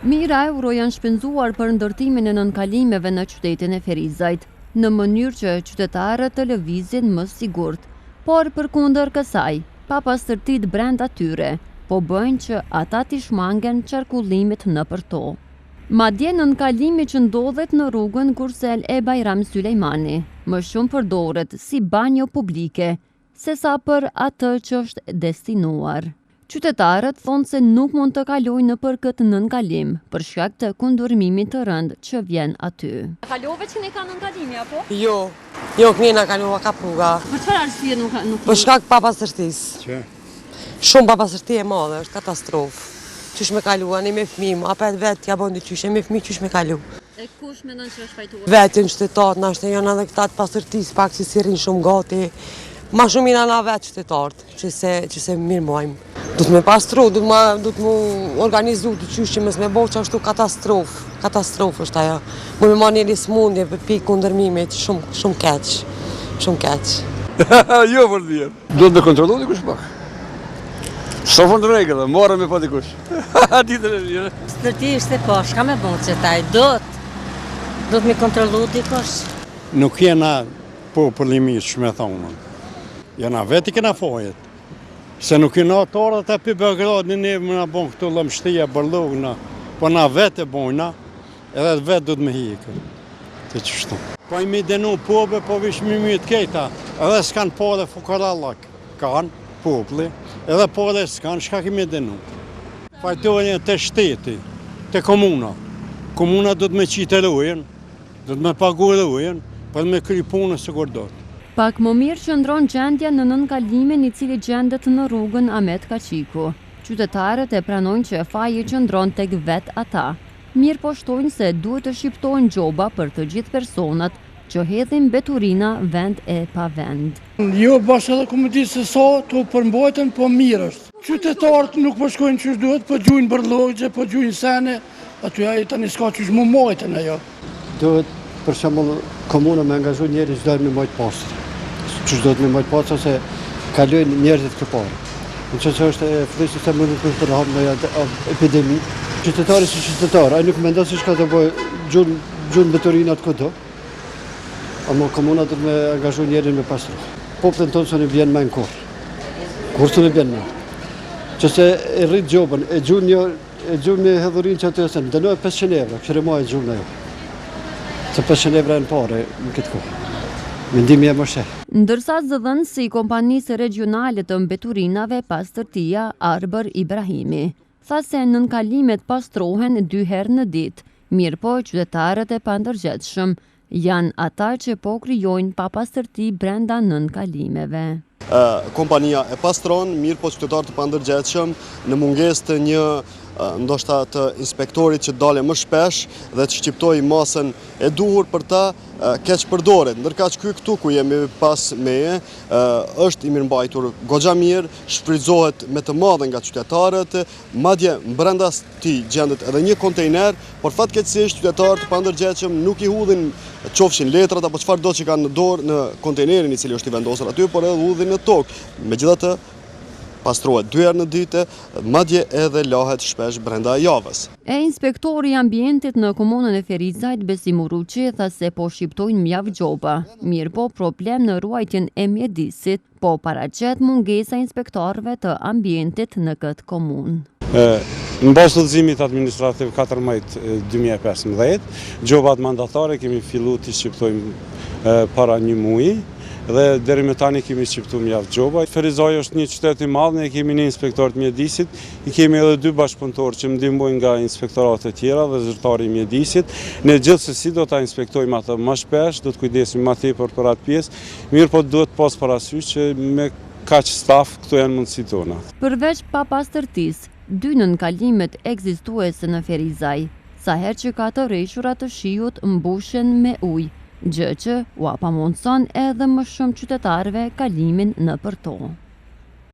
Mijëra euro janë shpenzuar për ndërtimin e nënkalimeve në qytetin e Ferizajt, në mënyrë që qytetarët të lëvizin më sigurt, por përkundër kësaj, papastërtitë brenda tyre po bëjnë që ata t'i shmangen qarkullimit nëpër to. Madje nënkalimi që ndodhet në rrugën Kursel e Bajram Sulejmani, më shumë përdoret si banjo publike, sesa për atë që është destinuar. Qytetarët thonë se nuk mund të kalojnë nëpër këtë nënkalim për shkak të kundërmimit të rënd që vjen aty. Kalove që ne ka nënkalimi apo? Jo, kënina kalova ka rruga. Për çfarë arsye nuk? Për shkak papastërtisë. Shumë papastërti e madhe, është katastrofë. Qysh me kalu, ani me fëmijë, apet vetë ja bën dyqysh, e me fëmijë qysh me kalu. E kush mendon që është fajtuar? Vetin qytetarët, nashtë janë edhe këta të pastërtisë, pak që si rinë shumë gati. Ma shumë jina na vetë qytetarët, që se mirë mojmë. Du të me pastru, du të mu organizu dyqysh që mësë me bo që ashtu katastrofë është ajo. Mu me ma njëri smundje për pikë kundërmimit, shumë keq. Jo për dhjetë. Do të me kontrolu një kush pak. Sa fund rregull, morëm me pa dikush. Ditën e mirë. Stërtisht e po, shka me bënë që taj, do të me kontrolu dikush. Nuk jena popullimisht që me thonë. Jena veti kena fojet. Se nuk jena atorë të për Beograd në neve më nga bënë këtu lëmshtia, bërlugna, po na vetë e bojna, edhe vetë do të me hikë. Të qështu. Po i mi denu pobe, po vish mi të kejta, edhe s'kan po dhe fukarallak, kanë. Populli, edhe po dhe s'kanë, shka kemi denu. Fajtojnë të shteti, të komuna. Komuna do të me qitë lujen, do të me pagu lujen, për me kry punë së kurdot. Pak më mirë qëndron gjendja në nënkalimin i cili gjendet në rrugën Ahmet Kaqiku. Qytetarët e pranojnë që faji qëndron tek vetë ata. Mirë po shtojnë se duhet të shqiptojnë gjoba për të gjithë personat që hedhin beturina vend e pa vend. Jo, bashkë edhe komitisë se të përmbojtën, po mirë është. Qytetarët nuk përshkojnë qysh duhet, po gjujnë bërlogje, po gjujnë sene, aty ajo tani s'ka qysh mu mojtën ajo. Duhet, për shembull, komuna me angazhu njerëz që me mojtë pasër. Qysh duhet me mojtë pasër se kalojnë njerëzit këpare. Në që është e frishtë se më nuk është të rëhamë në epidemi. Qytetari si qytetarë, a nuk me ndonë se shka të bojë gjujnë beturinat këto. Amo komuna të me angazhu njerën me pasru. Popëtën tonë së në bjenë me në kur. Kur së në bjenë me. Që se e rritë gjobën, e gjumë me hedhurin që atë e sënë. Dënoj 500 evra, këshire ma e gjumë në jo. Se 500 evra e në pare në këtë kohë. Mendimi e më sheh. Ndërsa zëdhën si kompanisë regionale të mbeturinave pastërtia Arbër Ibrahimi. Tha se nënkalimet pastrohen 2 herë në ditë. Mirë po qytetarët e pandërgjetshëm janë ata që po krijojnë papastërti brenda nënkalimeve. Kompania e pastron, mirë po qytetarët të pandërgjetshëm në mungesë të një ndoshta të inspektorit që dale më shpesh dhe të shqiptoj masën e duhur për ta keq përdoret. Ndërka që këtu ku jemi pas meje, është i mirëmbajtur goxha mirë, shfrytëzohet me të madhe nga qytetarët, madje brenda tij gjendet edhe një kontejner, por fatkeqësisht qytetarët të pandërgjetshëm nuk i hudhin qofshin letrat apo çfarëdo që kanë në dorë në kontejnerin i cili është i vendosur aty, por edhe hudhin në tokë. Megjithatë, pastrohet 2 herë në ditë, madje edhe lahet shpesh brenda javës. E inspektori i ambientit në komunën e Ferizajt Besim Uruqi tha se po shqiptojnë mjaft gjoba, mirë po problem në ruajtjen e mjedisit, po paraqet mungesa inspektorëve të ambientit në këtë komunë. Në bazë udhëzimit administrativ 14/2015, gjobat mandatare kemi fillu të shqiptojmë para 1 muaji. Dhe deri me tani kemi shqiptu mjaft gjoba. Ferizaj është një qytet i madh, ne kemi një inspektor të mjedisit, i kemi edhe 2 bashkëpunëtorë që ndihmojnë nga inspektorat e tjera dhe zyrtari i mjedisit. Ne gjithsesi do ta inspektojmë atë më shpesh, do të kujdesim më tepër për atë pjesë, mirë po duhet pas parasysh që me kaq staf këto janë mundësitë tona. Përveç papastërtisë, 2 nënkalimet ekzistuese në Ferizaj, sa herë që ka të rreshurat të shiut mbushen me ujë, gjë që u apamundson edhe më shumë qytetarëve kalimin nëpër to.